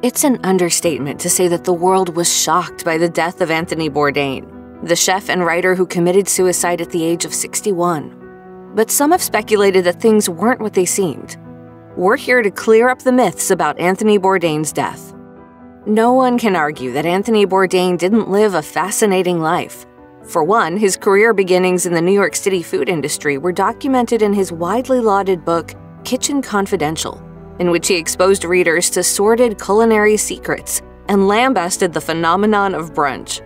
It's an understatement to say that the world was shocked by the death of Anthony Bourdain, the chef and writer who committed suicide at the age of 61. But some have speculated that things weren't what they seemed. We're here to clear up the myths about Anthony Bourdain's death. No one can argue that Anthony Bourdain didn't live a fascinating life. For one, his career beginnings in the New York City food industry were documented in his widely lauded book, Kitchen Confidential, in which he exposed readers to sordid culinary secrets and lambasted the phenomenon of brunch.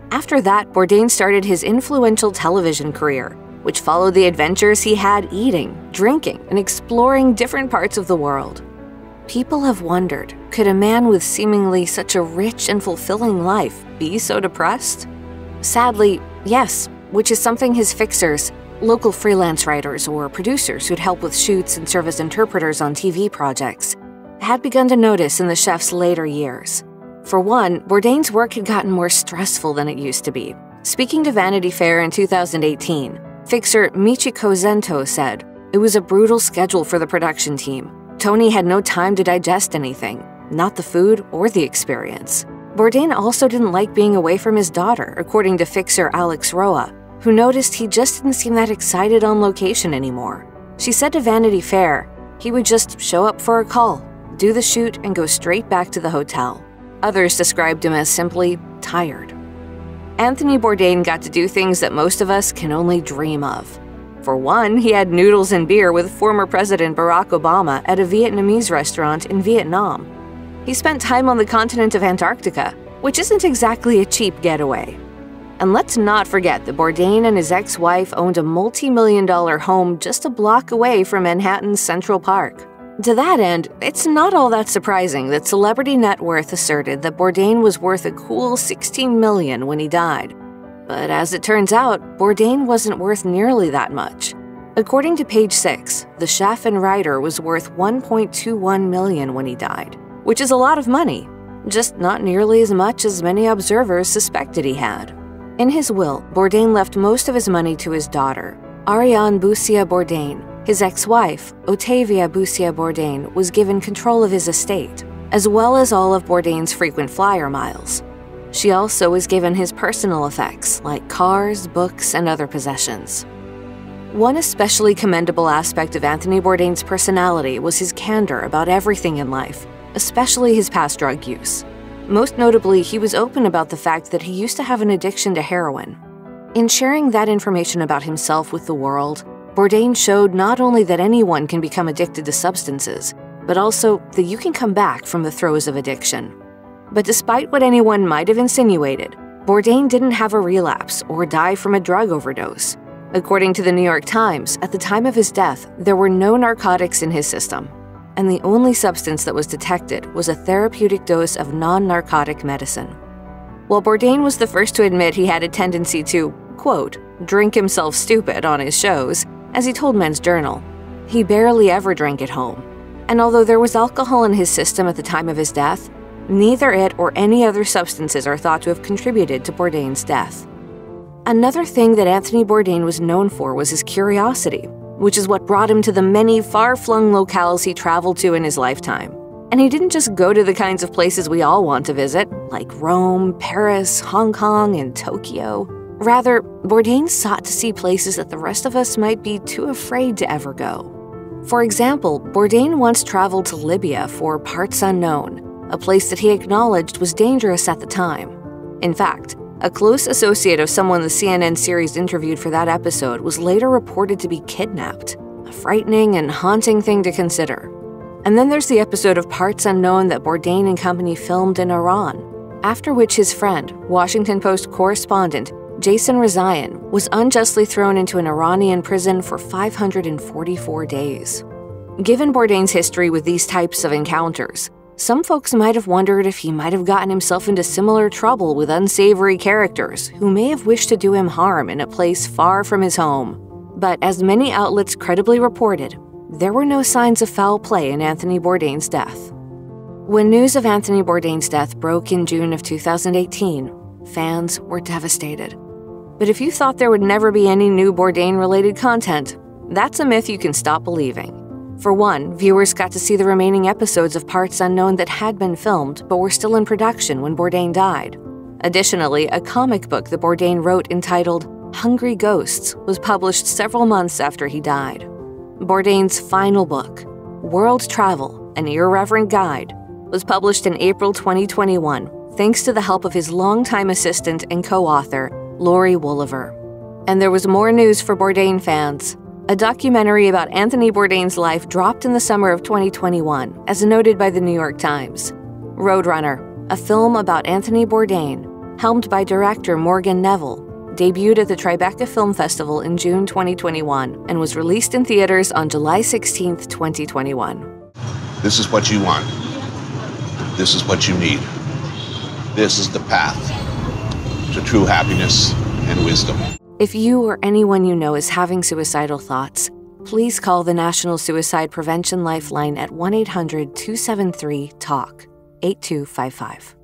After that, Bourdain started his influential television career, which followed the adventures he had eating, drinking, and exploring different parts of the world. People have wondered, could a man with seemingly such a rich and fulfilling life be so depressed? Sadly, yes, which is something his fixers, local freelance writers or producers who'd help with shoots and serve as interpreters on TV projects, had begun to notice in the chef's later years. For one, Bourdain's work had gotten more stressful than it used to be. Speaking to Vanity Fair in 2018, fixer Michiko Zento said, "It was a brutal schedule for the production team. Tony had no time to digest anything, not the food or the experience." Bourdain also didn't like being away from his daughter, according to fixer Alex Roa, who noticed he just didn't seem that excited on location anymore. She said to Vanity Fair, he would just show up for a call, do the shoot, and go straight back to the hotel. Others described him as simply tired. Anthony Bourdain got to do things that most of us can only dream of. For one, he had noodles and beer with former President Barack Obama at a Vietnamese restaurant in Vietnam. He spent time on the continent of Antarctica, which isn't exactly a cheap getaway. And let's not forget that Bourdain and his ex-wife owned a multi-million-dollar home just a block away from Manhattan's Central Park. To that end, it's not all that surprising that Celebrity Net Worth asserted that Bourdain was worth a cool $16 million when he died. But as it turns out, Bourdain wasn't worth nearly that much. According to Page 6, the chef and writer was worth $1.21 million when he died, which is a lot of money, just not nearly as much as many observers suspected he had. In his will, Bourdain left most of his money to his daughter, Ariane Boussia Bourdain. His ex-wife, Otavia Boussia Bourdain, was given control of his estate, as well as all of Bourdain's frequent flyer miles. She also was given his personal effects, like cars, books, and other possessions. One especially commendable aspect of Anthony Bourdain's personality was his candor about everything in life, especially his past drug use. Most notably, he was open about the fact that he used to have an addiction to heroin. In sharing that information about himself with the world, Bourdain showed not only that anyone can become addicted to substances, but also that you can come back from the throes of addiction. But despite what anyone might have insinuated, Bourdain didn't have a relapse or die from a drug overdose. According to the New York Times, at the time of his death, there were no narcotics in his system, and the only substance that was detected was a therapeutic dose of non-narcotic medicine. While Bourdain was the first to admit he had a tendency to, quote, drink himself stupid on his shows, as he told Men's Journal, he barely ever drank at home. And although there was alcohol in his system at the time of his death, neither it or any other substances are thought to have contributed to Bourdain's death. Another thing that Anthony Bourdain was known for was his curiosity, which is what brought him to the many far-flung locales he traveled to in his lifetime. And he didn't just go to the kinds of places we all want to visit, like Rome, Paris, Hong Kong, and Tokyo. Rather, Bourdain sought to see places that the rest of us might be too afraid to ever go. For example, Bourdain once traveled to Libya for Parts Unknown, a place that he acknowledged was dangerous at the time. In fact, a close associate of someone the CNN series interviewed for that episode was later reported to be kidnapped, a frightening and haunting thing to consider. And then there's the episode of Parts Unknown that Bourdain and company filmed in Iran, after which his friend, Washington Post correspondent Jason Rezaian, was unjustly thrown into an Iranian prison for 544 days. Given Bourdain's history with these types of encounters, some folks might have wondered if he might have gotten himself into similar trouble with unsavory characters who may have wished to do him harm in a place far from his home. But as many outlets credibly reported, there were no signs of foul play in Anthony Bourdain's death. When news of Anthony Bourdain's death broke in June of 2018, fans were devastated. But if you thought there would never be any new Bourdain-related content, that's a myth you can stop believing. For one, viewers got to see the remaining episodes of Parts Unknown that had been filmed but were still in production when Bourdain died. Additionally, a comic book that Bourdain wrote entitled Hungry Ghosts was published several months after he died. Bourdain's final book, World Travel, An Irreverent Guide, was published in April 2021 thanks to the help of his longtime assistant and co-author, Lori Woolever. And there was more news for Bourdain fans. A documentary about Anthony Bourdain's life dropped in the summer of 2021, as noted by the New York Times. Roadrunner, a film about Anthony Bourdain, helmed by director Morgan Neville, debuted at the Tribeca Film Festival in June 2021 and was released in theaters on July 16, 2021. This is what you want. This is what you need. This is the path to true happiness and wisdom. If you or anyone you know is having suicidal thoughts, please call the National Suicide Prevention Lifeline at 1-800-273-TALK, 8255.